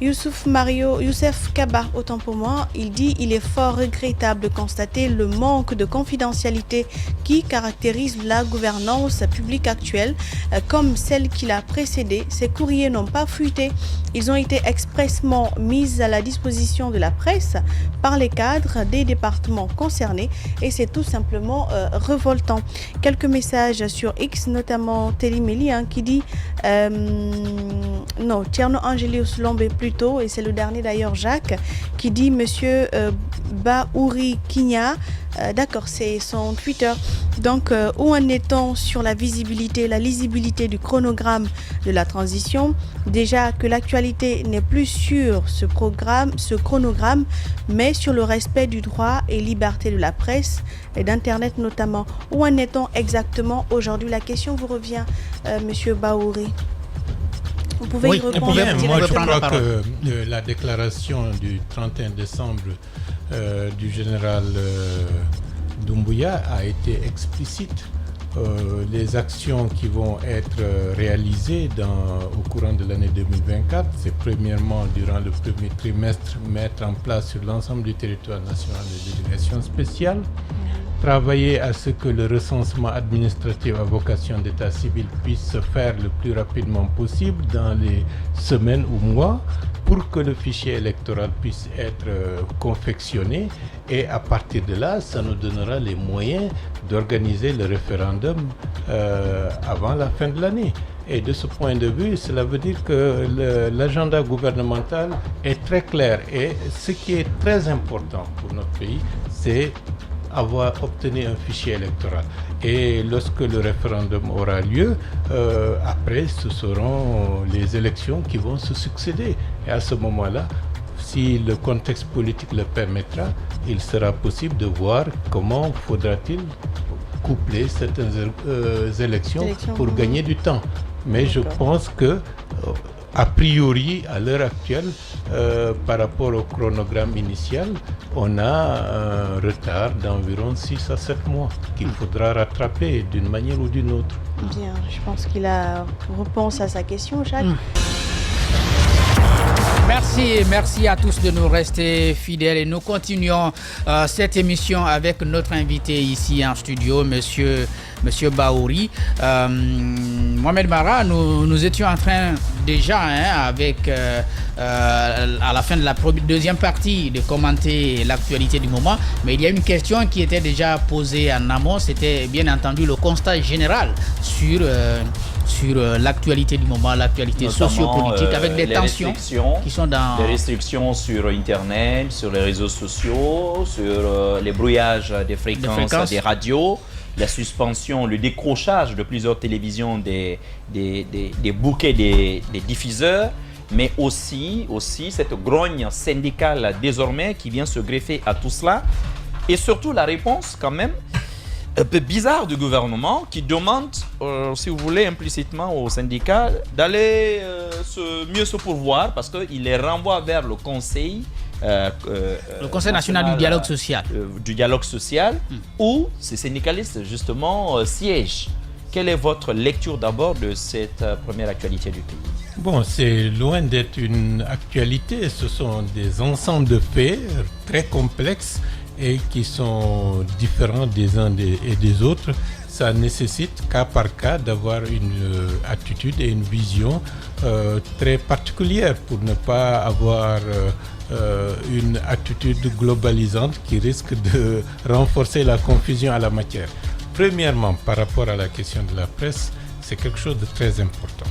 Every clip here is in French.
Youssef Kaba, autant pour moi, il dit il est fort regrettable de constater le manque de confidentialité qui caractérise la gouvernance publique actuelle, comme celle qui l'a précédée. Ces courriers n'ont pas fuité. Ils ont été expressément mis à la disposition de la presse par les cadres des départements concernés et c'est tout simplement révoltant. Quelques messages sur X, notamment Télimeli qui dit non, Tierno Angelius Lombé plutôt, et c'est le dernier d'ailleurs, Jacques, qui dit Monsieur Baouri Kinya. D'accord, c'est son Twitter. Donc, où en est-on sur la visibilité, la lisibilité du chronogramme de la transition? Déjà que l'actualité n'est plus sur ce chronogramme, mais sur le respect du droit et liberté de la presse et d'Internet notamment. Où en est-on exactement aujourd'hui? La question vous revient, Monsieur Baouri. Vous pouvez y répondre. Moi, je crois que la déclaration du 31 décembre du général Doumbouya a été explicite. Les actions qui vont être réalisées au courant de l'année 2024, c'est premièrement durant le premier trimestre mettre en place sur l'ensemble du territoire national des délégations spéciales, travailler à ce que le recensement administratif à vocation d'état civil puisse se faire le plus rapidement possible dans les semaines ou mois pour que le fichier électoral puisse être confectionné et à partir de là, ça nous donnera les moyens d'organiser le référendum avant la fin de l'année. Et de ce point de vue, cela veut dire que l'agenda gouvernemental est très clair et ce qui est très important pour notre pays, c'est obtenu un fichier électoral. Et lorsque le référendum aura lieu, après, ce seront les élections qui vont se succéder. Et à ce moment-là, si le contexte politique le permettra, il sera possible de voir comment faudra-t-il coupler certaines élections pour gagner du temps. Mais je pense que a priori, à l'heure actuelle, par rapport au chronogramme initial, on a un retard d'environ 6 à 7 mois qu'il faudra rattraper d'une manière ou d'une autre. Bien, je pense qu'il a réponse à sa question, Jacques. Merci à tous de nous rester fidèles et nous continuons cette émission avec notre invité ici en studio, Monsieur Baouri. Mohamed Mara, nous étions en train déjà avec à la fin de la deuxième partie de commenter l'actualité du moment, mais il y a une question qui était déjà posée en amont, c'était bien entendu le constat général sur l'actualité du moment, l'actualité sociopolitique avec des tensions qui sont dans... Les restrictions sur Internet, sur les réseaux sociaux, sur les brouillages des fréquences des radios, la suspension, le décrochage de plusieurs télévisions des bouquets des diffuseurs, mais aussi cette grogne syndicale désormais qui vient se greffer à tout cela. Et surtout la réponse quand même un peu bizarre du gouvernement qui demande, si vous voulez, implicitement aux syndicats d'aller mieux se pourvoir parce qu'il les renvoie vers le Conseil le Conseil national du dialogue social. Où ces syndicalistes justement siègent. Quelle est votre lecture d'abord de cette première actualité du pays? Bon, c'est loin d'être une actualité, ce sont des ensembles de faits très complexes et qui sont différents des uns et des autres. Ça nécessite cas par cas d'avoir une attitude et une vision très particulière pour ne pas avoir une attitude globalisante qui risque de renforcer la confusion à la matière. Premièrement, par rapport à la question de la presse, c'est quelque chose de très important.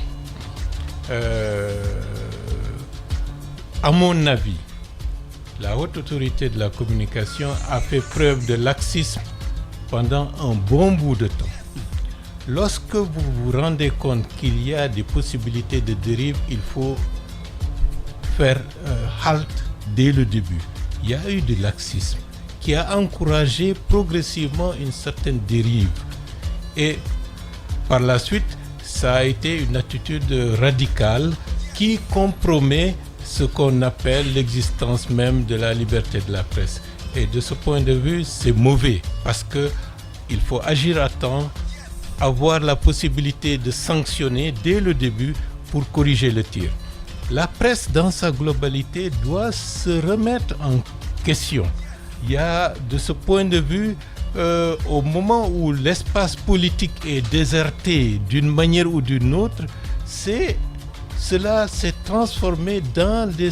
À mon avis, la haute autorité de la communication a fait preuve de laxisme pendant un bon bout de temps. Lorsque vous vous rendez compte qu'il y a des possibilités de dérive, il faut faire halte dès le début. Il y a eu du laxisme qui a encouragé progressivement une certaine dérive. Et par la suite, ça a été une attitude radicale qui compromet ce qu'on appelle l'existence même de la liberté de la presse. Et de ce point de vue, c'est mauvais parce qu'il faut agir à temps, avoir la possibilité de sanctionner dès le début pour corriger le tir. la presse dans sa globalité doit se remettre en question. Il y a de ce point de vue, au moment où l'espace politique est déserté d'une manière ou d'une autre, cela s'est transformé dans des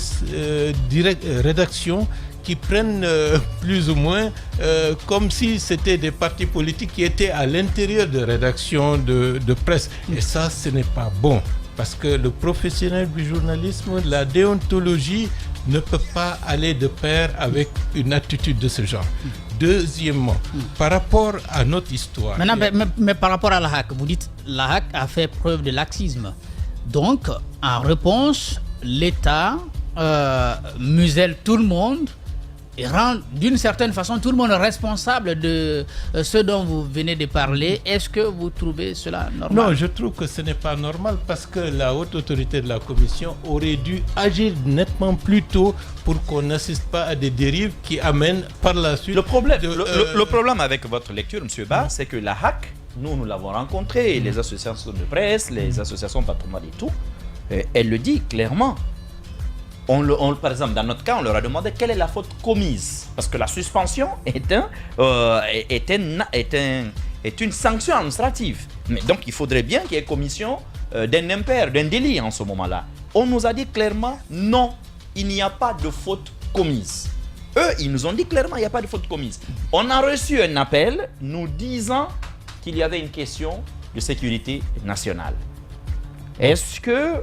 rédactions qui prennent plus ou moins comme si c'était des partis politiques qui étaient à l'intérieur de rédactions de presse. Et ça, ce n'est pas bon. Parce que le professionnel du journalisme, la déontologie ne peut pas aller de pair avec une attitude de ce genre. Deuxièmement, par rapport à notre histoire... Maintenant, mais par rapport à la HAC, vous dites la HAC a fait preuve de laxisme. Donc, en réponse, l'État muselle tout le monde et rend d'une certaine façon tout le monde responsable de ce dont vous venez de parler. Est-ce que vous trouvez cela normal? Non, je trouve que ce n'est pas normal parce que la haute autorité de la commission aurait dû agir nettement plus tôt pour qu'on n'assiste pas à des dérives qui amènent par la suite... Le problème avec votre lecture, M. Ba, c'est que la HAC, nous l'avons rencontré, les associations de presse, les associations patronales et tout, elle le dit clairement. Par exemple, dans notre cas, on leur a demandé quelle est la faute commise. Parce que la suspension est une sanction administrative. Mais donc, il faudrait bien qu'il y ait commission d'un impair, d'un délit en ce moment-là. On nous a dit clairement, non, il n'y a pas de faute commise. Eux, ils nous ont dit clairement, il n'y a pas de faute commise. On a reçu un appel nous disant qu'il y avait une question de sécurité nationale. Est-ce que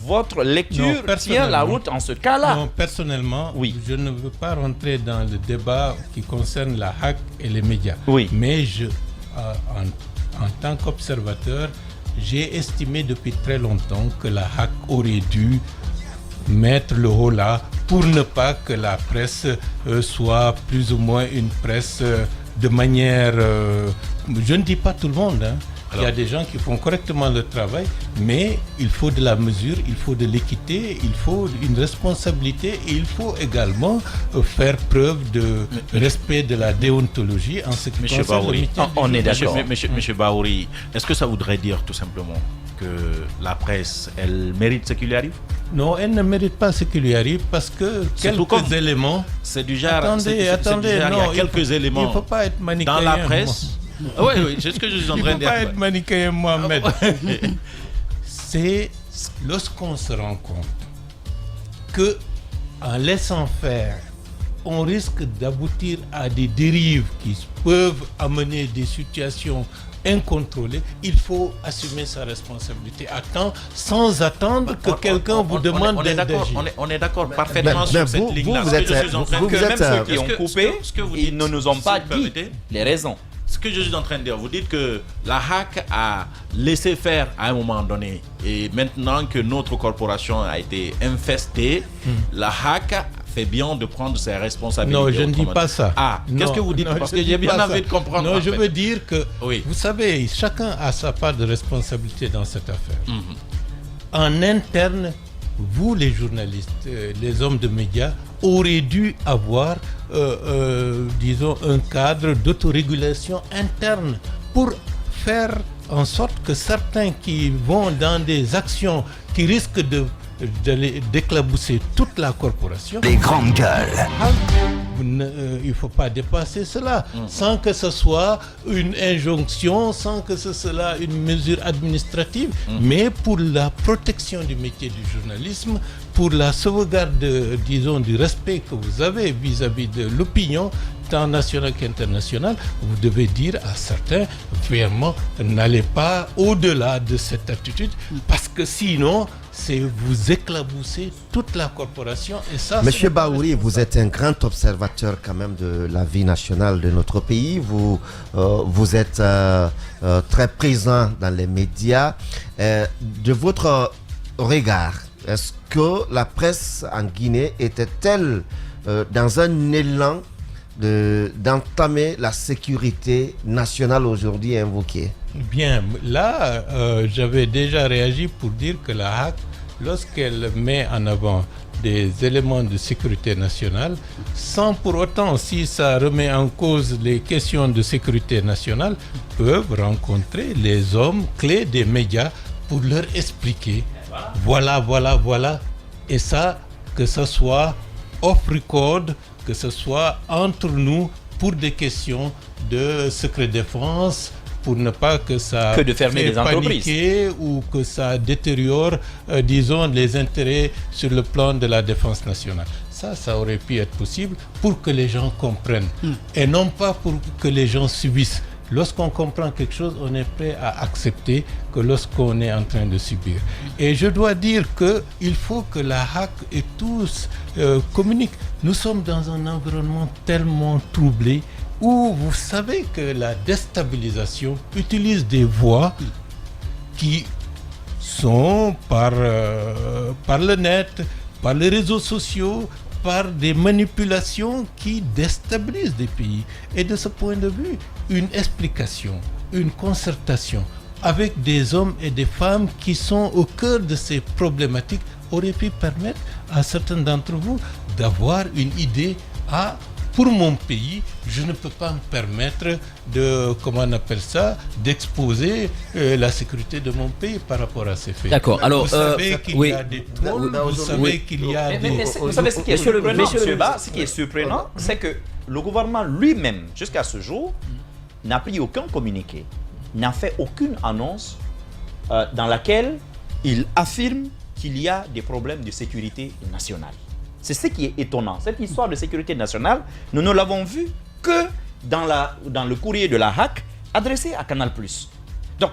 votre lecture tient la route en ce cas-là? Non, personnellement, oui. Je ne veux pas rentrer dans le débat qui concerne la HAC et les médias. Oui. Mais en tant qu'observateur, j'ai estimé depuis très longtemps que la HAC aurait dû mettre le haut là pour ne pas que la presse soit plus ou moins une presse de manière... je ne dis pas tout le monde, hein. Alors, il y a des gens qui font correctement le travail, mais il faut de la mesure, il faut de l'équité, il faut une responsabilité et il faut également faire preuve de respect de la déontologie en ce qui concerne le métier. On est d'accord. Monsieur Bahouri, est-ce que ça voudrait dire tout simplement que la presse, elle mérite ce qui lui arrive? Non, elle ne mérite pas ce qui lui arrive parce que quelques éléments... C'est du genre... Attendez, non, il y a quelques éléments il ne faut pas être manichéen dans la presse. Oui, c'est ce que je suis en train de dire. Il ne faut pas être manichéen, Mohamed. C'est lorsqu'on se rend compte qu'en laissant faire, on risque d'aboutir à des dérives qui peuvent amener des situations incontrôlées, il faut assumer sa responsabilité à temps sans attendre que quelqu'un vous demande d'agir. On est d'accord parfaitement sur cette ligne-là. Même ceux qui ont coupé, ils ne nous ont pas dit les raisons. Ce que je suis en train de dire, vous dites que la HAC a laissé faire à un moment donné et maintenant que notre corporation a été infestée, la HAC fait bien de prendre ses responsabilités. Non, je ne dis pas ça. Ah, qu'est-ce que vous dites? Parce que j'ai bien envie de comprendre. Non, je veux dire que, vous savez, chacun a sa part de responsabilité dans cette affaire. En interne, vous les journalistes, les hommes de médias, auraient dû avoir, disons, un cadre d'autorégulation interne pour faire en sorte que certains qui vont dans des actions qui risquent d'éclabousser toute la corporation. Les grandes gueules. Il ne faut pas dépasser cela sans que ce soit une injonction, sans que ce soit une mesure administrative, mais pour la protection du métier du journalisme, pour la sauvegarde, disons, du respect que vous avez vis-à-vis de l'opinion, tant nationale qu'internationale, vous devez dire à certains, vraiment, n'allez pas au-delà de cette attitude, parce que sinon, c'est vous éclabousser toute la corporation. Et ça, Monsieur Bahouri, vous êtes un grand observateur quand même de la vie nationale de notre pays. Vous êtes très présent dans les médias. De votre regard, est-ce que la presse en Guinée était-elle dans un élan d'entamer la sécurité nationale aujourd'hui invoquée? Bien, là, j'avais déjà réagi pour dire que la HAC, lorsqu'elle met en avant des éléments de sécurité nationale, sans pour autant, si ça remet en cause les questions de sécurité nationale, peuvent rencontrer les hommes clés des médias pour leur expliquer Voilà. Et ça, que ce soit off-record, que ce soit entre nous pour des questions de secret défense, pour ne pas que ça de fermer les entreprises ou que ça détériore, disons, les intérêts sur le plan de la défense nationale. Ça aurait pu être possible pour que les gens comprennent et non pas pour que les gens subissent. Lorsqu'on comprend quelque chose, on est prêt à accepter que lorsqu'on est en train de subir. Et je dois dire qu'il faut que la HAC et tous communiquent. Nous sommes dans un environnement tellement troublé où vous savez que la déstabilisation utilise des voies qui sont par le net, par les réseaux sociaux, par des manipulations qui déstabilisent des pays. Et de ce point de vue, une explication, une concertation avec des hommes et des femmes qui sont au cœur de ces problématiques aurait pu permettre à certains d'entre vous d'avoir une idée pour mon pays, je ne peux pas me permettre d'exposer la sécurité de mon pays par rapport à ces faits. D'accord. Alors, vous savez qu'il y a des trolls, vous savez qu'il y a des... Vous savez ce qui est surprenant, c'est que le gouvernement lui-même, jusqu'à ce jour, n'a pris aucun communiqué, n'a fait aucune annonce dans laquelle il affirme qu'il y a des problèmes de sécurité nationale. C'est ce qui est étonnant. Cette histoire de sécurité nationale, nous ne l'avons vue que dans le courrier de la HAC adressé à Canal+. Donc,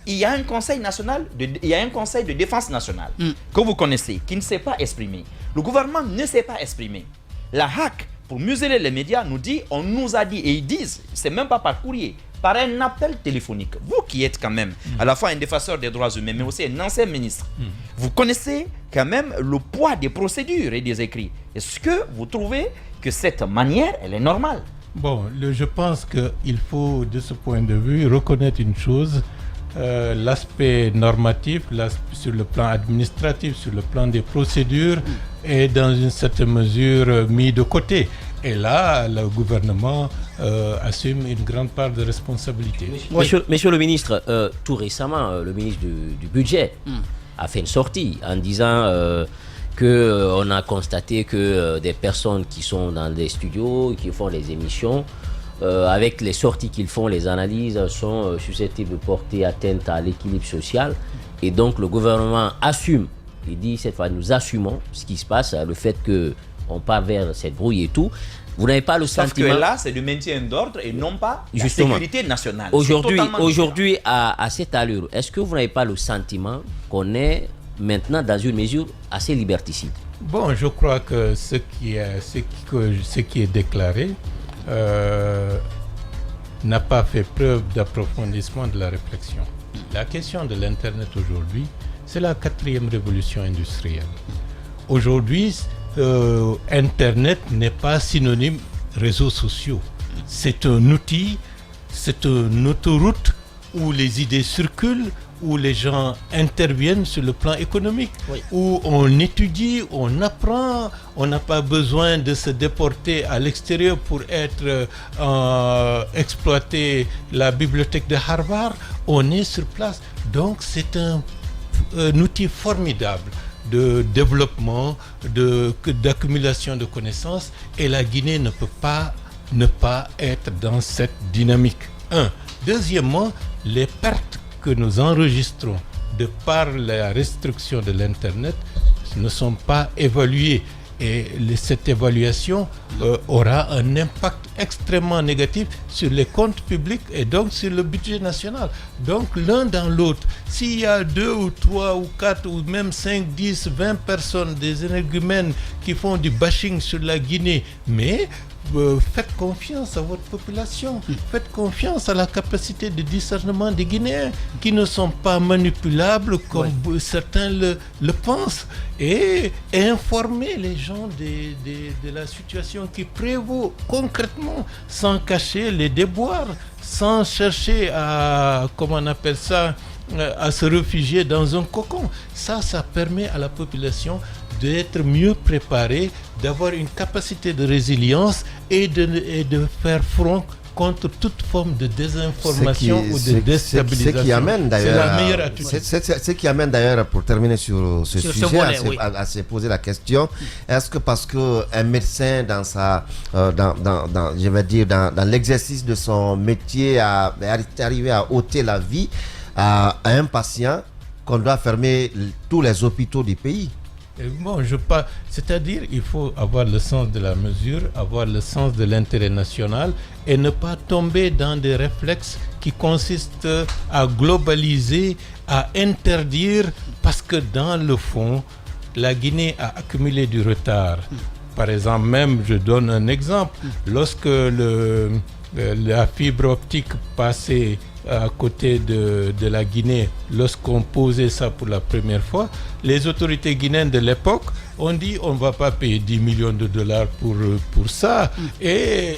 il y a un conseil de défense nationale que vous connaissez, qui ne s'est pas exprimé. Le gouvernement ne s'est pas exprimé. La HAC, pour museler les médias, nous dit, on nous a dit, et ils disent, c'est même pas par courrier, par un appel téléphonique. Vous qui êtes quand même à la fois un défenseur des droits humains, mais aussi un ancien ministre, vous connaissez quand même le poids des procédures et des écrits. Est-ce que vous trouvez que cette manière, elle est normale? Bon, je pense qu'il faut, de ce point de vue, reconnaître une chose. L'aspect normatif, sur le plan administratif, sur le plan des procédures, est dans une certaine mesure mis de côté. Et là, le gouvernement assume une grande part de responsabilité. Monsieur le ministre, tout récemment, le ministre du Budget a fait une sortie en disant qu'on a constaté que des personnes qui sont dans des studios, qui font les émissions, avec les sorties qu'ils font, les analyses sont susceptibles de porter atteinte à l'équilibre social. Et donc le gouvernement assume, il dit cette fois nous assumons ce qui se passe, le fait qu'on part vers cette brouille et tout. Vous n'avez pas le sentiment... Sauf que là, c'est du maintien d'ordre et non pas la sécurité nationale. Aujourd'hui, à cette allure, est-ce que vous n'avez pas le sentiment qu'on est maintenant dans une mesure assez liberticide? Bon, je crois que ce qui est déclaré n'a pas fait preuve d'approfondissement de la réflexion. La question de l'Internet aujourd'hui, c'est la 4e révolution industrielle. Aujourd'hui, Internet n'est pas synonyme réseaux sociaux. C'est un outil, c'est une autoroute où les idées circulent, où les gens interviennent sur le plan économique, où on étudie, on apprend, on n'a pas besoin de se déporter à l'extérieur pour exploiter la bibliothèque de Harvard, on est sur place. Donc c'est un outil formidable de développement, d'accumulation de connaissances, et la Guinée ne peut pas ne pas être dans cette dynamique. Deuxièmement, les pertes que nous enregistrons de par la restriction de l'Internet ne sont pas évaluées. Et cette évaluation aura un impact extrêmement négatif sur les comptes publics et donc sur le budget national. Donc l'un dans l'autre, s'il y a 2 ou 3 ou 4 ou même 5, 10, 20 personnes, des énergumènes qui font du bashing sur la Guinée, mais faites confiance à votre population, faites confiance à la capacité de discernement des Guinéens qui ne sont pas manipulables comme certains le pensent, et informer les gens de la situation qui prévaut concrètement, sans cacher les déboires, sans chercher à, à se réfugier dans un cocon. Ça permet à la population d'être mieux préparée, d'avoir une capacité de résilience et de faire front contre toute forme de désinformation ou de déstabilisation. Ce qui amène d'ailleurs, c'est la meilleure attitude. Ce qui amène d'ailleurs, pour terminer sur ce sujet, volet, à se poser la question, est-ce que parce qu'un médecin dans je vais dire, dans l'exercice de son métier est arrivé à ôter la vie à un patient, qu'on doit fermer tous les hôpitaux du pays? Bon, c'est-à-dire il faut avoir le sens de la mesure, avoir le sens de l'intérêt national et ne pas tomber dans des réflexes qui consistent à globaliser, à interdire, parce que dans le fond, la Guinée a accumulé du retard. Par exemple, même, je donne un exemple, lorsque la fibre optique passait à côté de la Guinée, lorsqu'on posait ça pour la première fois, les autorités guinéennes de l'époque ont dit on ne va pas payer 10 millions de dollars pour ça. Et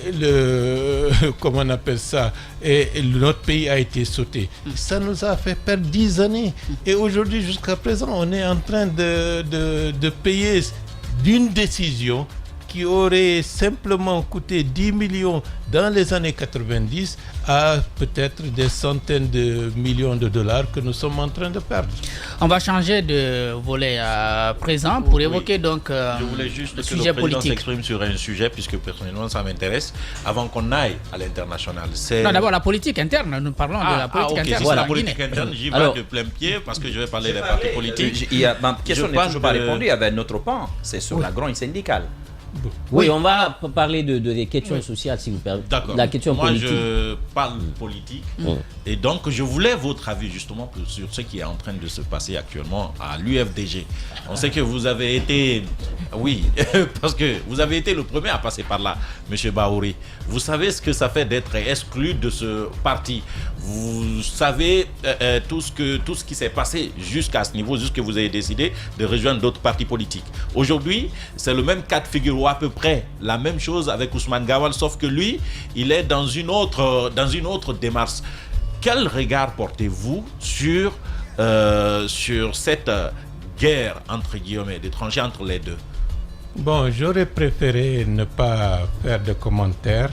comment on appelle ça, et notre pays a été sauté. Ça nous a fait perdre 10 années. Et aujourd'hui, jusqu'à présent, on est en train de payer d'une décision qui aurait simplement coûté 10 millions dans les années 90 à peut-être des centaines de millions de dollars que nous sommes en train de perdre. On va changer de volet à présent pour évoquer donc je voulais juste le que sujet le président politique. s'exprime sur un sujet, puisque personnellement ça m'intéresse, avant qu'on aille à l'international. Non, d'abord la politique interne, nous parlons de la politique interne. Si Voilà. c'est la politique interne, j'y vais de plein pied, parce que je vais parler des partis politiques. Ma question n'est toujours pas répondue avec notre pan, c'est sur la grogne syndicale. Oui, on va parler des questions sociales, si vous permettez. D'accord. La question politique. Moi, je parle politique. Et donc, je voulais votre avis justement sur ce qui est en train de se passer actuellement à l'UFDG. On sait que vous avez été... Oui, parce que vous avez été le premier à passer par là, M. Bahouri. Vous savez ce que ça fait d'être exclu de ce parti. Vous savez tout ce qui s'est passé jusqu'à ce niveau, jusqu'à ce que vous ayez décidé de rejoindre d'autres partis politiques. Aujourd'hui, c'est le même cas de figure, ou à peu près la même chose avec Ousmane Gawal, sauf que lui, il est dans une autre démarche. Quel regard portez-vous sur cette guerre, entre guillemets, des tranchées entre les deux? Bon, j'aurais préféré ne pas faire de commentaires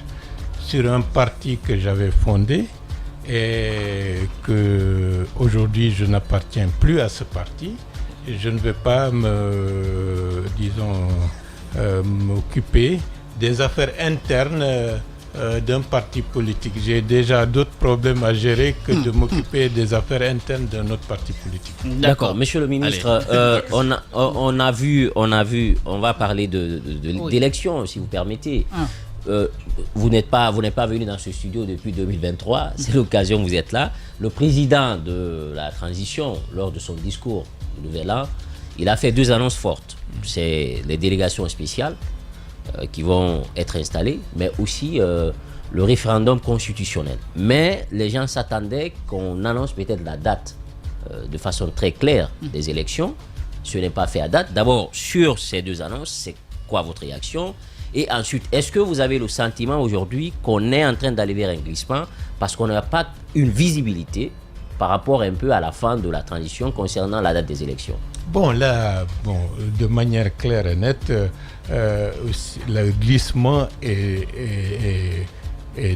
sur un parti que j'avais fondé et que aujourd'hui je n'appartiens plus à ce parti. Et je ne vais pas m'occuper des affaires internes d'un parti politique. J'ai déjà d'autres problèmes à gérer que de m'occuper des affaires internes d'un autre parti politique. D'accord, monsieur le ministre, on va parler d'élections, si vous permettez. Vous n'êtes pas venu dans ce studio depuis 2023, c'est l'occasion, vous êtes là. Le président de la transition, lors de son discours du Nouvel An, il a fait 2 annonces fortes. C'est les délégations spéciales qui vont être installées, mais aussi le référendum constitutionnel. Mais les gens s'attendaient qu'on annonce peut-être la date de façon très claire des élections. Ce n'est pas fait à date. D'abord, sur ces 2 annonces, c'est quoi votre réaction? Et ensuite, est-ce que vous avez le sentiment aujourd'hui qu'on est en train d'aller vers un glissement parce qu'on n'a pas une visibilité par rapport un peu à la fin de la transition concernant la date des élections? Bon, là, de manière claire et nette, le glissement est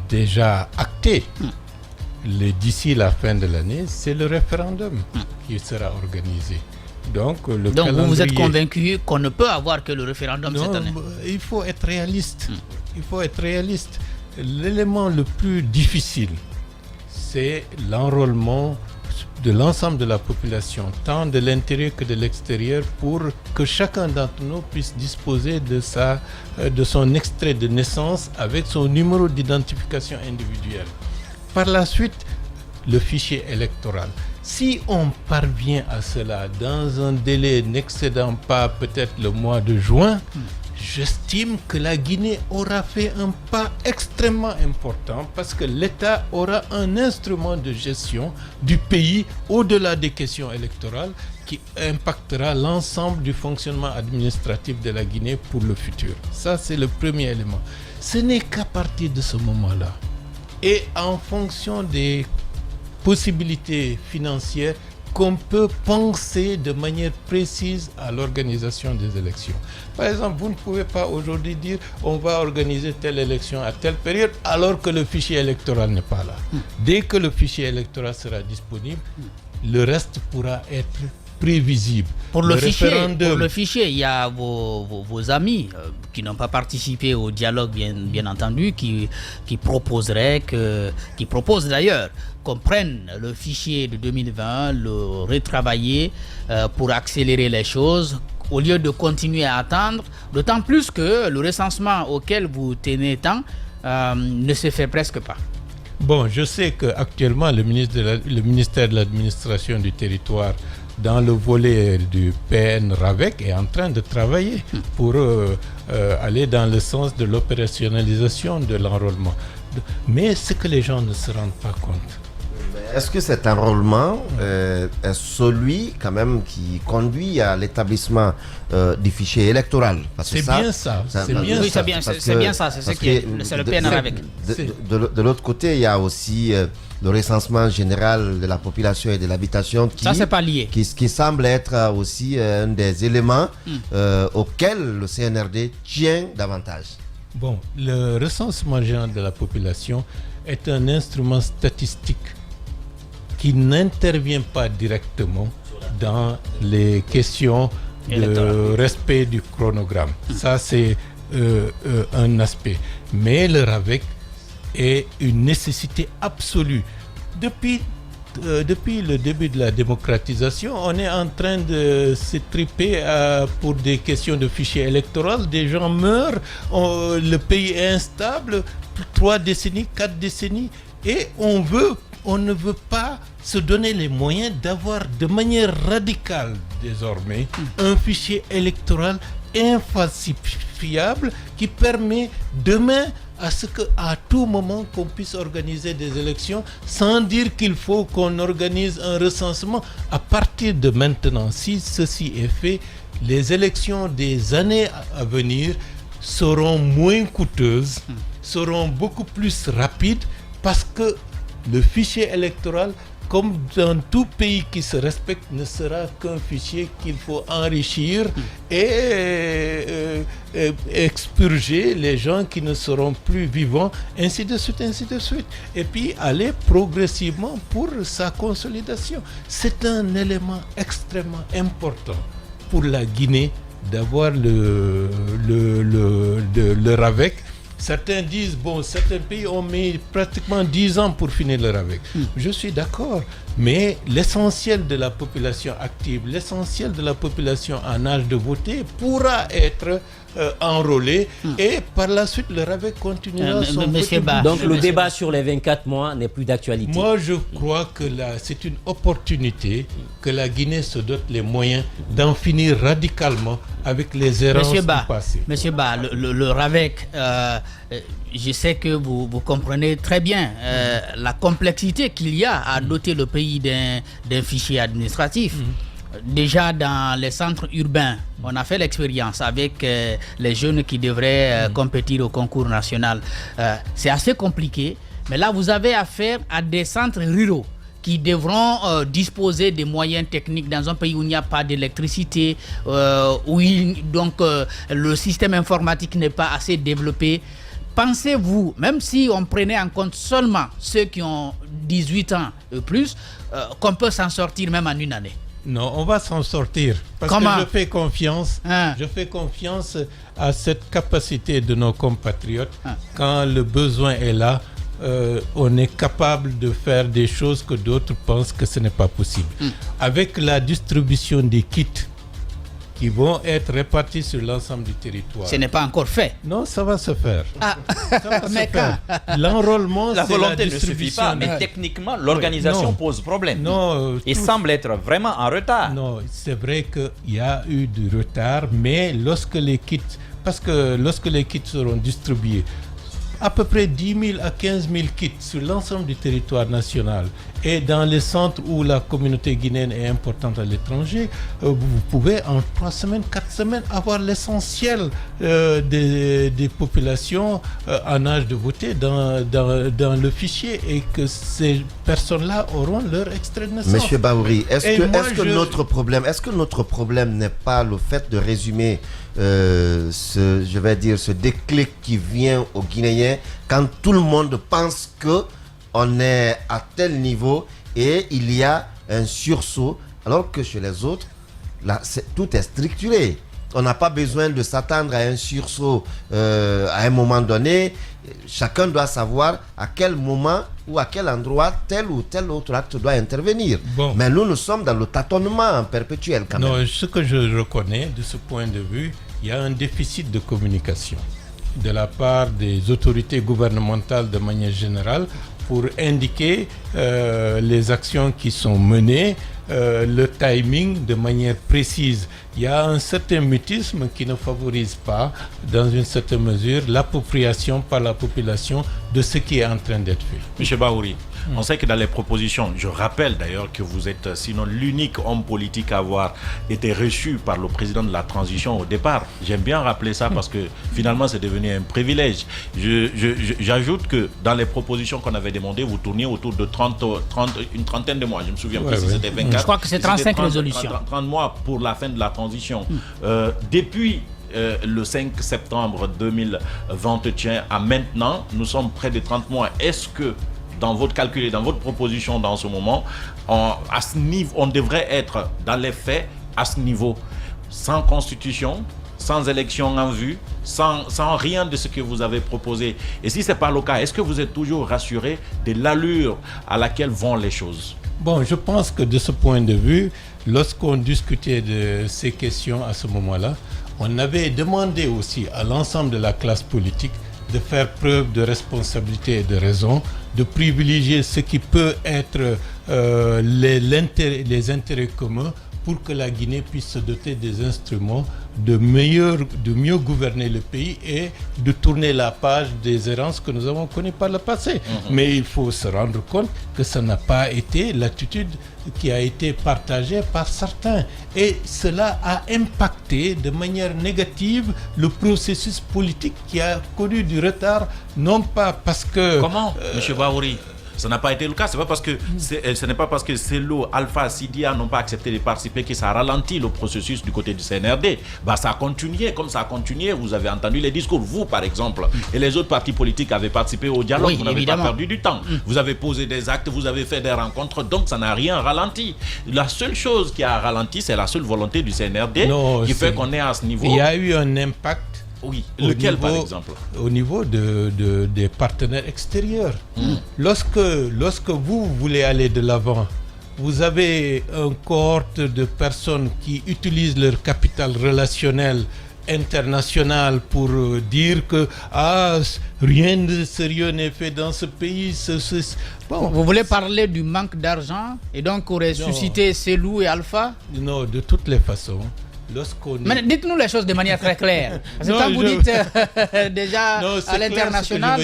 déjà acté. D'ici la fin de l'année, c'est le référendum qui sera organisé. Donc vous êtes convaincu qu'on ne peut avoir que le référendum cette année? Il faut être réaliste. Il faut être réaliste. L'élément le plus difficile, c'est l'enrôlement de l'ensemble de la population, tant de l'intérieur que de l'extérieur, pour que chacun d'entre nous puisse disposer de son extrait de naissance avec son numéro d'identification individuelle. Par la suite, le fichier électoral. Si on parvient à cela dans un délai n'excédant pas peut-être le mois de juin, j'estime que la Guinée aura fait un pas extrêmement important parce que l'État aura un instrument de gestion du pays au-delà des questions électorales qui impactera l'ensemble du fonctionnement administratif de la Guinée pour le futur. Ça, c'est le premier élément. Ce n'est qu'à partir de ce moment-là et en fonction des possibilités financières qu'on peut penser de manière précise à l'organisation des élections. Par exemple, vous ne pouvez pas aujourd'hui dire on va organiser telle élection à telle période alors que le fichier électoral n'est pas là. Dès que le fichier électoral sera disponible, le reste pourra être prévisible. Pour le fichier, il y a vos amis qui n'ont pas participé au dialogue, bien entendu, qui proposent d'ailleurs qu'on prenne le fichier de 2020, le retravailler pour accélérer les choses, au lieu de continuer à attendre, d'autant plus que le recensement auquel vous tenez tant ne se fait presque pas. Bon, je sais qu'actuellement, le ministère de l'administration du territoire, dans le volet du PN-RAVEC, est en train de travailler pour aller dans le sens de l'opérationnalisation de l'enrôlement. Mais ce que les gens ne se rendent pas compte. Est-ce que cet enrôlement est celui quand même qui conduit à l'établissement du fichier électoral? C'est bien ça. C'est bien ça. C'est le PN-RAVEC. De l'autre côté, il y a aussi le recensement général de la population et de l'habitation qui semble être aussi un des éléments auxquels le CNRD tient davantage. Bon, le recensement général de la population est un instrument statistique qui n'intervient pas directement dans les questions de respect du chronogramme. Ça, c'est un aspect. Mais le RAVEC est une nécessité absolue. Depuis le début de la démocratisation, on est en train de se triper pour des questions de fichiers électoraux. Des gens meurent, le pays est instable, 3 décennies, 4 décennies, et on ne veut pas se donner les moyens d'avoir de manière radicale désormais un fichier électoral infalsifiable qui permet demain à ce qu'à tout moment qu'on puisse organiser des élections sans dire qu'il faut qu'on organise un recensement. À partir de maintenant, si ceci est fait, les élections des années à venir seront moins coûteuses, seront beaucoup plus rapides, parce que le fichier électoral, comme dans tout pays qui se respecte, ne sera qu'un fichier qu'il faut enrichir et expurger les gens qui ne seront plus vivants, ainsi de suite, et puis aller progressivement pour sa consolidation. C'est un élément extrêmement important pour la Guinée d'avoir le RAVEC. Certains disent, certains pays ont mis pratiquement 10 ans pour finir le RAVEC. Je suis d'accord, mais l'essentiel de la population active, l'essentiel de la population en âge de voter pourra être enrôlé et par la suite le RAVEC continuera son petit bout. Donc le débat sur les 24 mois n'est plus d'actualité. Moi je crois que c'est une opportunité que la Guinée se dote les moyens d'en finir radicalement avec les errances du passé. Monsieur Ba, le RAVEC, je sais que vous comprenez très bien la complexité qu'il y a à doter le pays d'un fichier administratif. Déjà dans les centres urbains, on a fait l'expérience avec les jeunes qui devraient compétir au concours national. C'est assez compliqué, mais là vous avez affaire à des centres ruraux qui devront disposer des moyens techniques dans un pays où il n'y a pas d'électricité, où donc le système informatique n'est pas assez développé. Pensez-vous, même si on prenait en compte seulement ceux qui ont 18 ans et plus, qu'on peut s'en sortir même en une année? Non, on va s'en sortir. Parce Comment? Que je fais confiance à cette capacité de nos compatriotes. Quand le besoin est là, on est capable de faire des choses que d'autres pensent que ce n'est pas possible. Avec la distribution des kits qui vont être répartis sur l'ensemble du territoire. Ce n'est pas encore fait. Non, ça va se faire. Ça va se faire. L'enrôlement, la volonté ne suffit pas, mais techniquement, l'organisation pose problème. Non, il semble être vraiment en retard. Non, c'est vrai qu'il y a eu du retard, mais lorsque les kits seront distribués, à peu près 10 000 à 15 000 kits sur l'ensemble du territoire national et dans les centres où la communauté guinéenne est importante à l'étranger, vous pouvez en 3 semaines, 4 semaines avoir l'essentiel des populations en âge de voter dans le fichier et que ces personnes-là auront leur extrait de naissance. Monsieur Bahouri, est-ce que notre problème n'est pas le fait de résumer ce déclic qui vient aux Guinéens quand tout le monde pense que on est à tel niveau et il y a un sursaut, alors que chez les autres, là, tout est structuré. On n'a pas besoin de s'attendre à un sursaut à un moment donné. Chacun doit savoir à quel moment ou à quel endroit tel ou tel autre acte doit intervenir. Bon. Mais nous sommes dans le tâtonnement perpétuel quand même. Non, ce que je reconnais de ce point de vue, il y a un déficit de communication de la part des autorités gouvernementales de manière générale pour indiquer les actions qui sont menées, le timing de manière précise. Il y a un certain mutisme qui ne favorise pas, dans une certaine mesure, l'appropriation par la population de ce qui est en train d'être fait. Monsieur Bahouri, on sait que dans les propositions, je rappelle d'ailleurs que vous êtes sinon l'unique homme politique à avoir été reçu par le président de la transition au départ. J'aime bien rappeler ça parce que finalement c'est devenu un privilège. J'ajoute que dans les propositions qu'on avait demandées, vous tourniez autour de une trentaine de mois. Je me souviens plus si c'était 24. Je crois que c'est 35 résolutions. 30 mois pour la fin de la transition. Depuis le 5 septembre 2021 à maintenant, nous sommes près de 30 mois. Est-ce que dans votre calcul et dans votre proposition dans ce moment, à ce niveau, on devrait être dans les faits à ce niveau, sans constitution, sans élection en vue, sans rien de ce que vous avez proposé. Et si ce n'est pas le cas, est-ce que vous êtes toujours rassuré de l'allure à laquelle vont les choses? Bon, je pense que de ce point de vue, lorsqu'on discutait de ces questions à ce moment-là, on avait demandé aussi à l'ensemble de la classe politique de faire preuve de responsabilité et de raison, de privilégier ce qui peut être les intérêts communs pour que la Guinée puisse se doter des instruments de mieux gouverner le pays et de tourner la page des errances que nous avons connues par le passé. Mais il faut se rendre compte que ça n'a pas été l'attitude qui a été partagée par certains. Et cela a impacté de manière négative le processus politique qui a connu du retard, non pas parce que... Comment, M. Bahouri? Ça n'a pas été le cas. Ce n'est pas parce que Cellou, Alpha, Sidia n'ont pas accepté de participer que ça a ralenti le processus du côté du CNRD. Ça a continué. Comme ça a continué, vous avez entendu les discours. Vous, par exemple, et les autres partis politiques avaient participé au dialogue. Oui, vous n'avez évidemment pas perdu du temps. Vous avez posé des actes, vous avez fait des rencontres. Donc, ça n'a rien ralenti. La seule chose qui a ralenti, c'est la seule volonté du CNRD qui fait qu'on est à ce niveau. Il y a eu un impact. Oui, lequel par exemple? Au niveau des partenaires extérieurs. Lorsque vous voulez aller de l'avant, vous avez une cohorte de personnes qui utilisent leur capital relationnel international pour dire que rien de sérieux n'est fait dans ce pays. Bon. Vous voulez parler du manque d'argent et donc ressusciter Cellou et Alpha? Non, de toutes les façons. Mais dites-nous les choses de manière très claire. Parce que quand vous dites déjà à l'international...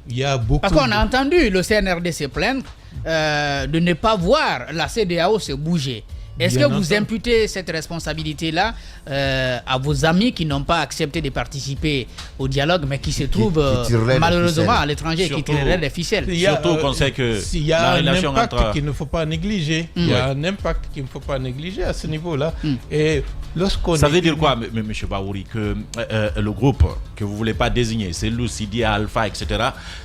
Il y a beaucoup. Parce qu'on a entendu le CNRD se plaindre de ne pas voir la CEDEAO se bouger. Est-ce que vous imputez cette responsabilité-là à vos amis qui n'ont pas accepté de participer au dialogue, mais qui se trouvent malheureusement à l'étranger, qui tireraient les ficelles? Surtout qu'on sait que il y a un impact qu'il ne faut pas négliger. Il y a un impact qu'il ne faut pas négliger à ce niveau-là. Et ça veut dire quoi, M. Bahouri, que le groupe que vous ne voulez pas désigner, c'est Sidia, Alpha, etc.,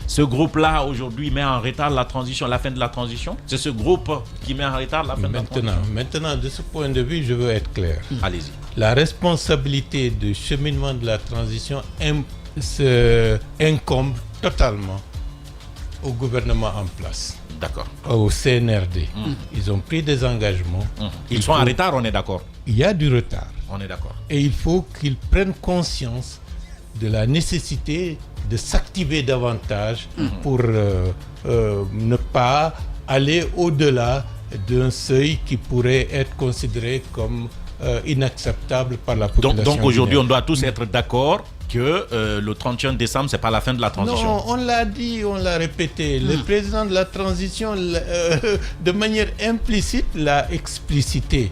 ce groupe-là, aujourd'hui, met en retard la transition, la fin de la transition? C'est ce groupe qui met en retard la fin de la transition? Maintenant, de ce point de vue, je veux être clair. Allez-y. La responsabilité du cheminement de la transition incombe totalement au gouvernement en place. D'accord. Au CNRD. Ils ont pris des engagements. Ils sont en retard, on est d'accord? Il y a du retard. On est d'accord. Et il faut qu'ils prennent conscience de la nécessité de s'activer davantage pour ne pas aller au-delà d'un seuil qui pourrait être considéré comme inacceptable par la population. Donc aujourd'hui, on doit tous être d'accord que le 31 décembre, c'est pas la fin de la transition. Non, on l'a dit, on l'a répété. Le président de la transition, de manière implicite, l'a explicité.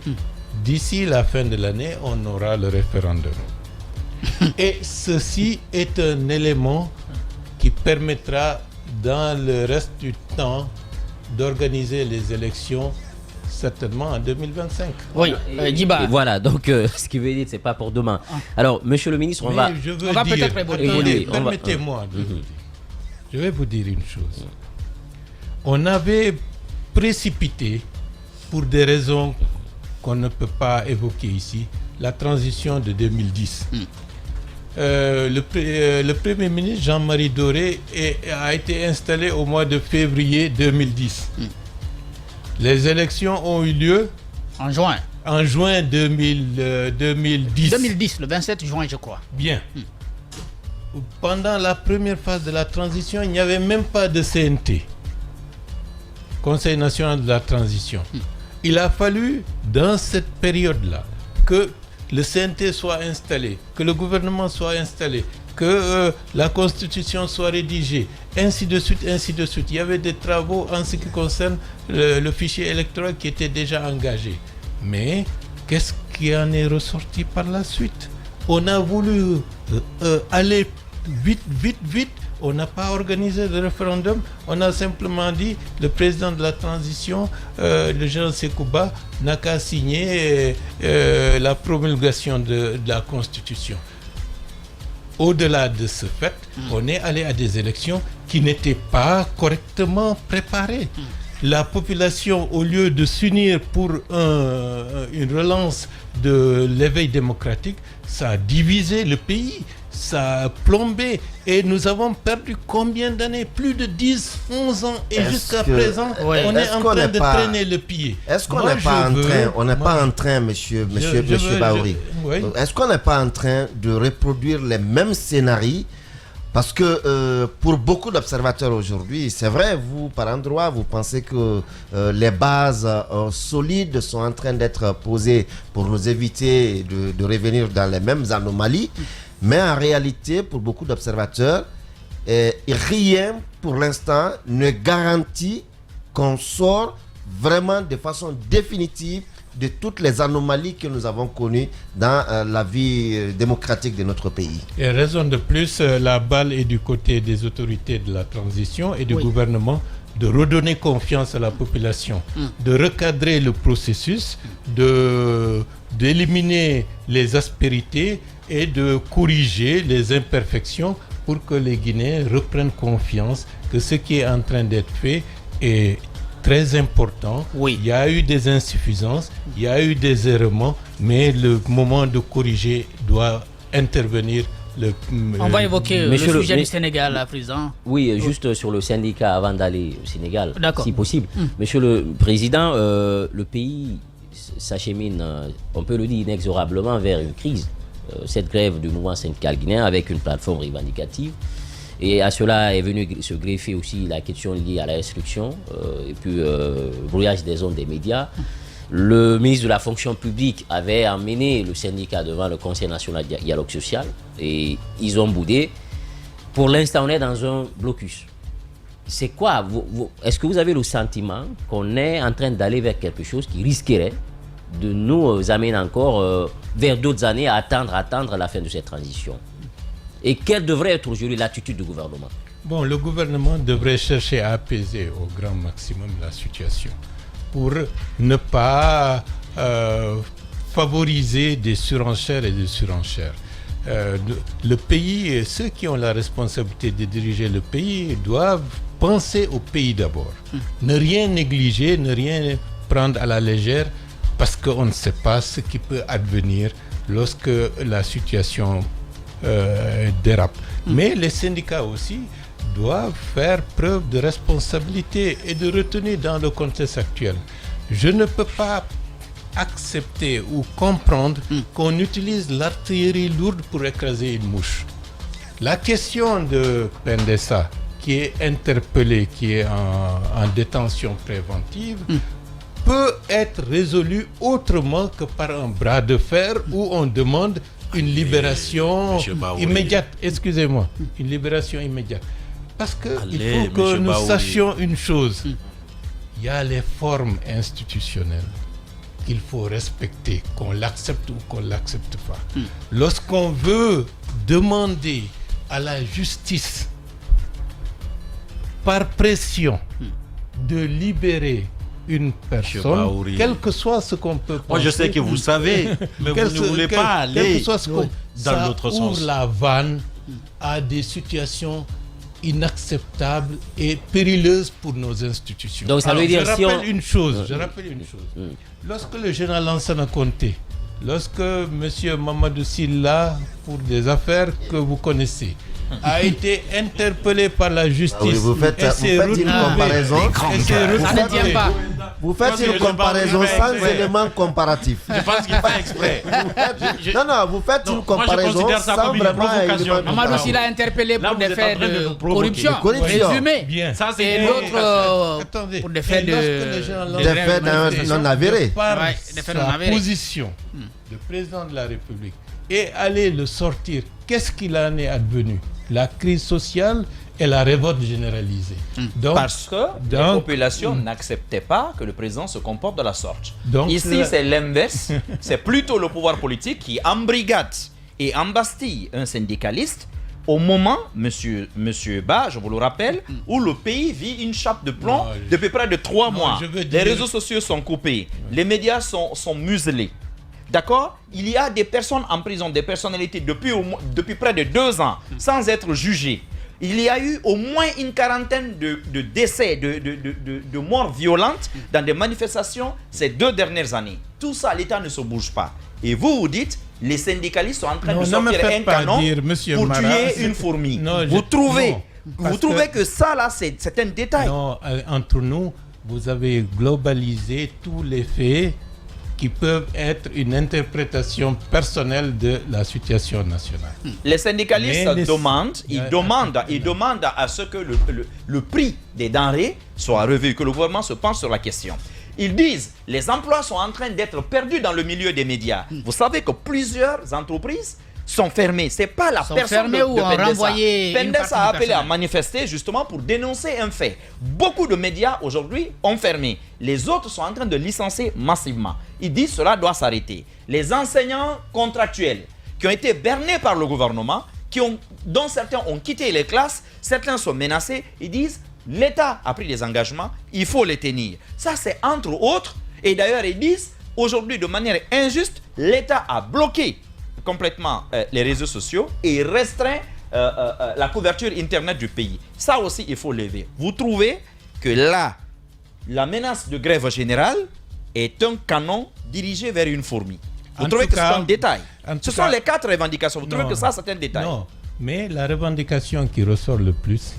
D'ici la fin de l'année, on aura le référendum. Et ceci est un élément qui permettra, dans le reste du temps, d'organiser les élections certainement en 2025. Oui, Djiba. Voilà, donc ce qui veut dire c'est pas pour demain. Alors, monsieur le ministre, on va peut-être évoluer. Permettez-moi de vous dire. Je vais vous dire une chose. On avait précipité, pour des raisons qu'on ne peut pas évoquer ici, la transition de 2010. Le Premier ministre Jean-Marie Doré a été installé au mois de février 2010. Les élections ont eu lieu en juin. En juin 2010. 2010, le 27 juin, je crois. Bien. Pendant la première phase de la transition, il n'y avait même pas de CNT, Conseil national de la transition. Il a fallu, dans cette période-là, que le CNT soit installé, que le gouvernement soit installé, que la constitution soit rédigée, ainsi de suite, ainsi de suite. Il y avait des travaux en ce qui concerne le fichier électoral qui était déjà engagé. Mais qu'est-ce qui en est ressorti par la suite? On a voulu aller vite. On n'a pas organisé de référendum. On a simplement dit, le président de la transition, le général Sekouba, n'a qu'à signer la promulgation de la Constitution. Au-delà de ce fait, on est allé à des élections qui n'étaient pas correctement préparées. La population, au lieu de s'unir pour une relance de l'éveil démocratique, ça a divisé le pays, ça a plombé. Et nous avons perdu combien d'années? Plus de 10, 11 ans. Et jusqu'à présent, on est en train de traîner le pied. Est-ce qu'on n'est pas en train, monsieur Bahouri, est-ce qu'on n'est pas en train de reproduire les mêmes scénarios? Parce que pour beaucoup d'observateurs aujourd'hui, c'est vrai, vous, par endroit, vous pensez que les bases solides sont en train d'être posées pour nous éviter de revenir dans les mêmes anomalies. Mais en réalité, pour beaucoup d'observateurs, rien pour l'instant ne garantit qu'on sort vraiment de façon définitive de toutes les anomalies que nous avons connues dans la vie démocratique de notre pays. Et raison de plus, la balle est du côté des autorités de la transition et du gouvernement de redonner confiance à la population, de recadrer le processus, d'éliminer les aspérités et de corriger les imperfections pour que les Guinéens reprennent confiance que ce qui est en train d'être fait est très important. Il y a eu des insuffisances, il y a eu des errements, mais le moment de corriger doit intervenir. On va évoquer le sujet du Sénégal à présent. Oui, juste sur le syndicat avant d'aller au Sénégal, si possible. Monsieur le Président, le pays s'achemine, on peut le dire inexorablement, vers une crise. Cette grève du mouvement syndical guinéen avec une plateforme revendicative. Et à cela est venu se greffer aussi la question liée à la restriction et puis brouillage des ondes des médias. Le ministre de la fonction publique avait emmené le syndicat devant le Conseil national de dialogue social et ils ont boudé. Pour l'instant, on est dans un blocus. C'est quoi est-ce que vous avez le sentiment qu'on est en train d'aller vers quelque chose qui risquerait de nous amener encore vers d'autres années à attendre la fin de cette transition? Et quelle devrait être aujourd'hui l'attitude du gouvernement? Bon, le gouvernement devrait chercher à apaiser au grand maximum la situation pour ne pas favoriser des surenchères et des surenchères. Le pays, ceux qui ont la responsabilité de diriger le pays doivent penser au pays d'abord. Ne rien négliger, ne rien prendre à la légère parce qu'on ne sait pas ce qui peut advenir lorsque la situation dérape. Mais les syndicats aussi doivent faire preuve de responsabilité et de retenue dans le contexte actuel. Je ne peux pas accepter ou comprendre qu'on utilise l'artillerie lourde pour écraser une mouche. La question de Pendessa, qui est interpellé, qui est en détention préventive, peut être résolue autrement que par un bras de fer où on demande une libération Monsieur Baouri. immédiate. Excusez-moi, une libération immédiate. Parce qu'il Allez, faut que monsieur nous Baouri. sachions une chose. Il y a les formes institutionnelles qu'il faut respecter, qu'on l'accepte ou qu'on ne l'accepte pas. Lorsqu'on veut demander à la justice, par pression, de libérer une personne, Baouri. quel que soit ce qu'on peut penser. Moi, je sais que vous savez, mais vous ne voulez pas quel aller que soit ce qu'on- dans ça l'autre ouvre sens. la vanne à des situations inacceptables et périlleuses pour nos institutions. Donc, ça veut dire je si rappelle on- une chose, Lorsque le général Lansana Conté, lorsque M. Mamadou Silla, pour des affaires que vous connaissez, a été interpellé par la justice. Ah oui, vous faites et s'est une retrouvé- comparaison. et s'est Ça ne retrouvé- tient pas. Vous faites une comparaison sans éléments comparatifs. Je pense qu'il fait exprès. Non, vous faites Non, une moi, je comparaison considère ça sans comme une vraiment provocation. éléments Mamadou comparatifs. Sylla interpellé Là, pour vous des êtes faits en train de de nous provoquer. corruption, De corruption. présumés. Bien. Ça, c'est Et une d'autres provocation. Attendez. pour des faits Et lorsque de... le général Des faits non avérés. par Ouais, des faits non sa avérés. position de président de la République et aller le sortir, qu'est-ce qu'il en est advenu? La crise sociale et la révolte généralisée. Donc, Parce que les donc- populations n'acceptaient pas que le président se comporte de la sorte. Donc, Ici, la- c'est l'inverse. C'est plutôt le pouvoir politique qui embrigade et embastille un syndicaliste au moment, monsieur Ba, je vous le rappelle, où le pays vit une chape de plomb Non, depuis près de 3 non, mois. je veux Les dire- réseaux sociaux sont coupés, les médias sont muselés. D'accord? Il y a des personnes en prison, des personnalités depuis près de 2 ans, sans être jugées. Il y a eu au moins une quarantaine de décès, de morts violentes dans des manifestations ces 2 dernières années. Tout ça, l'État ne se bouge pas. Et vous dites, les syndicalistes sont en train Non, de ne me sortir faites un pas canon dire, monsieur pour Marat, tuer c'est- une fourmi. Non, vous trouvez, non, vous parce trouvez que ça, là, c'est un détail. non, entre nous, vous avez globalisé tous les faits qui peuvent être une interprétation personnelle de la situation nationale. Les syndicalistes Mais les- demandent, Ouais. ils demandent à ce que le prix des denrées soit revu, que le gouvernement se penche sur la question. Ils disent, les emplois sont en train d'être perdus dans le milieu des médias. Vous savez que plusieurs entreprises sont fermées. C'est pas la Sont personne fermées ou ont Pendessa. renvoyé une Pendessa partie a du appelé à personnel. manifester justement pour dénoncer un fait. Beaucoup de médias aujourd'hui ont fermé. Les autres sont en train de licencier massivement. Ils disent cela doit s'arrêter. Les enseignants contractuels qui ont été bernés par le gouvernement, dont certains ont quitté les classes, certains sont menacés, ils disent l'État a pris des engagements, il faut les tenir. Ça c'est entre autres, et d'ailleurs ils disent aujourd'hui de manière injuste, l'État a bloqué complètement les réseaux sociaux et restreint la couverture internet du pays. Ça aussi il faut lever. Vous trouvez que là, la menace de grève générale est un canon dirigé vers une fourmi. Vous En trouvez tout que c'est cas- un détail? en Ce tout sont cas- les 4 revendications. Vous trouvez Non. que ça c'est un détail? Non, mais la revendication qui ressort le plus,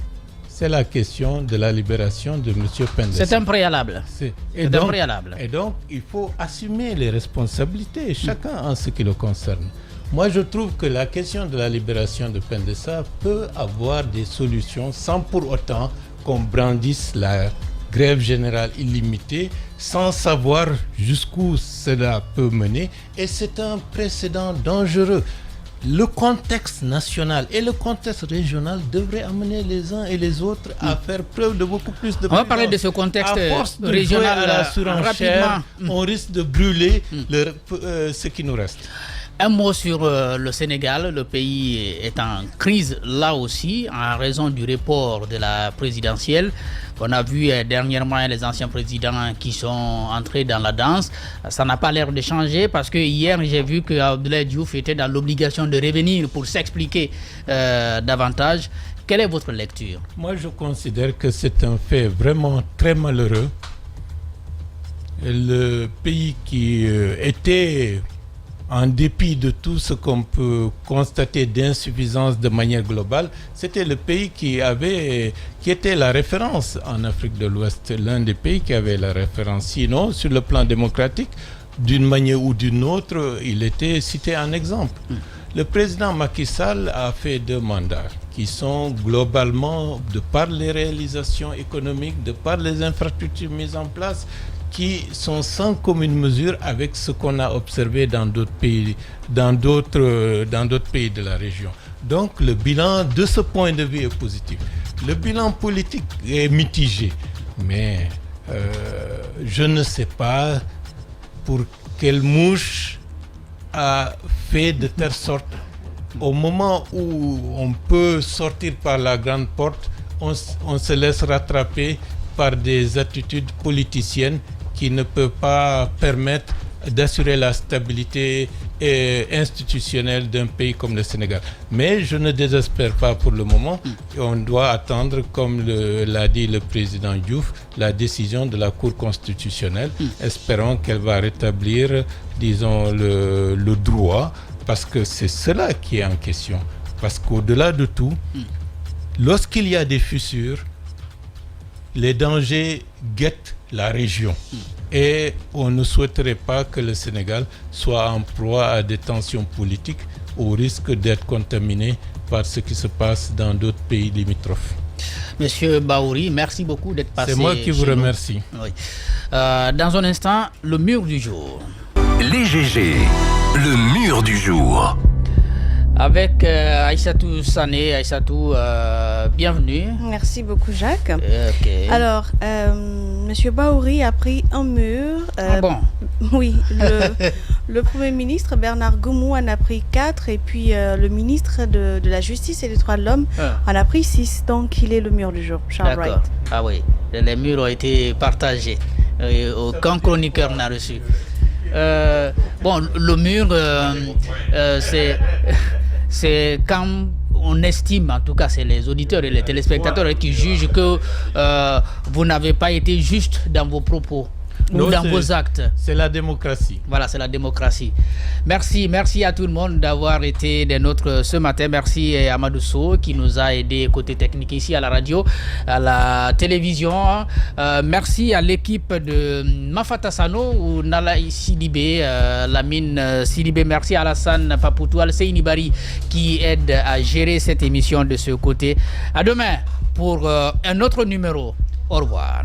c'est la question de la libération de M. Pendessa. C'est un préalable. C'est un préalable. Et donc, il faut assumer les responsabilités, chacun en ce qui le concerne. Moi, je trouve que la question de la libération de Pendessa peut avoir des solutions sans pour autant qu'on brandisse la grève générale illimitée, sans savoir jusqu'où cela peut mener. Et c'est un précédent dangereux. Le contexte national et le contexte régional devraient amener les uns et les autres à faire preuve de beaucoup plus de On va parler de prudence. ce contexte À force de régional jouer à la surenchère, rapidement. on risque de brûler ce qui nous reste. Un mot sur le Sénégal. Le pays est en crise là aussi en raison du report de la présidentielle. On a vu dernièrement les anciens présidents qui sont entrés dans la danse. Ça n'a pas l'air de changer parce que hier j'ai vu que Abdoulaye Diouf était dans l'obligation de revenir pour s'expliquer davantage. Quelle est votre lecture? Moi, je considère que c'est un fait vraiment très malheureux. Le pays qui était, en dépit de tout ce qu'on peut constater d'insuffisance de manière globale, c'était le pays qui était la référence en Afrique de l'Ouest, l'un des pays qui avait la référence. Sinon, sur le plan démocratique, d'une manière ou d'une autre, il était cité en exemple. Le président Macky Sall a fait 2 mandats qui sont globalement, de par les réalisations économiques, de par les infrastructures mises en place, qui sont sans commune mesure avec ce qu'on a observé dans d'autres pays, dans d'autres pays de la région. Donc le bilan de ce point de vue est positif. Le bilan politique est mitigé, mais je ne sais pas pour quelle mouche a fait de telle sorte. Au moment où on peut sortir par la grande porte, on se laisse rattraper par des attitudes politiciennes qui ne peuvent pas permettre d'assurer la stabilité institutionnelle d'un pays comme le Sénégal. Mais je ne désespère pas pour le moment. On doit attendre, comme l'a dit le président Diouf, la décision de la Cour constitutionnelle. Espérons qu'elle va rétablir, disons, le droit, parce que c'est cela qui est en question. Parce qu'au-delà de tout, lorsqu'il y a des fissures, les dangers guettent la région. Et on ne souhaiterait pas que le Sénégal soit en proie à des tensions politiques au risque d'être contaminé par ce qui se passe dans d'autres pays limitrophes. Monsieur Bahouri, merci beaucoup d'être passé. C'est moi qui vous remercie. Oui. Dans un instant, le mur du jour. Les GG, le mur du jour. Avec Aïssatou Sané. Aïssatou, bienvenue. Merci beaucoup, Jacques. Okay. Alors, Monsieur Bahouri a pris un mur. Ah bon? Oui, le Premier ministre Bernard Goumou en a pris 4 et puis le ministre de la Justice et des Droits de l'Homme en a pris 6. Donc, il est le mur du jour, Charles Wright. Ah oui, les murs ont été partagés. Aucun chroniqueur n'a reçu. Bon, le mur, c'est quand on estime, en tout cas c'est les auditeurs et les téléspectateurs qui jugent que vous n'avez pas été juste dans vos propos ou dans vos actes. C'est la démocratie. Voilà, c'est la démocratie. Merci à tout le monde d'avoir été des nôtres ce matin. Merci à Amadou Sow qui nous a aidé côté technique ici à la radio, à la télévision. Merci à l'équipe de Mafata Sano ou Nala Sidibé, Lamine Sidibé. Merci à Alassane Papoutou, Al-Seyni Bari qui aide à gérer cette émission de ce côté. À demain pour un autre numéro. Au revoir.